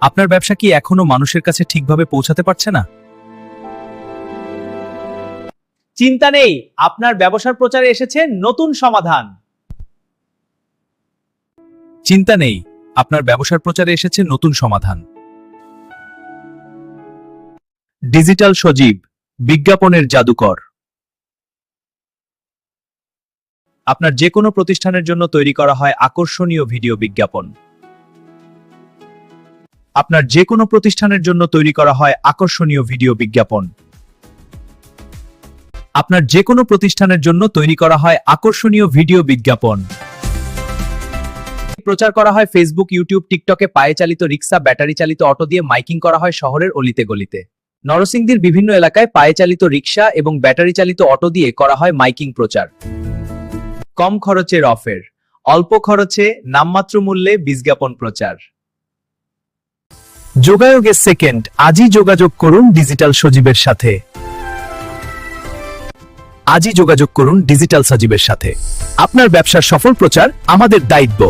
আপনার ব্যবসা কি এখনো মানুষের কাছে ঠিকভাবে পৌঁছাতে পারছে না? চিন্তা নেই, আপনার ব্যবসার প্রচারে এসেছে নতুন সমাধান। চিন্তা নেই, আপনার ব্যবসার প্রচারে এসেছে নতুন সমাধান। ডিজিটাল সজীব, বিজ্ঞাপনের জাদুকর। আপনার যে কোনো প্রতিষ্ঠানের জন্য তৈরি করা হয় আকর্ষণীয় ভিডিও বিজ্ঞাপন। আপনার যে কোনো প্রতিষ্ঠানের জন্য তৈরি করা হয় আকর্ষণীয় ভিডিও বিজ্ঞাপন। আপনার যে কোনো প্রতিষ্ঠানের জন্য তৈরি করা হয় আকর্ষণীয় ভিডিও বিজ্ঞাপন। প্রচার করা হয় ফেসবুক, ইউটিউব, টিকটকে। পায়ে চালিত রিক্সা, ব্যাটারি চালিত অটো দিয়ে মাইকিং করা হয় শহরের অলিতে গলিতে। নরসিংদীর বিভিন্ন এলাকায় পায়ে চালিত রিক্সা এবং ব্যাটারি চালিত অটো দিয়ে করা হয় মাইকিং প্রচার। কম খরচের অফার, অল্প খরচে নামমাত্র মূল্যে বিজ্ঞাপন প্রচার। যোগাযোগের সেকেন্ড, আজই যোগাযোগ করুন ডিজিটাল সজীবের সাথে। আজই যোগাযোগ করুন ডিজিটাল সজীবের সাথে। আপনার ব্যবসার সফল প্রচার আমাদের দায়িত্ব।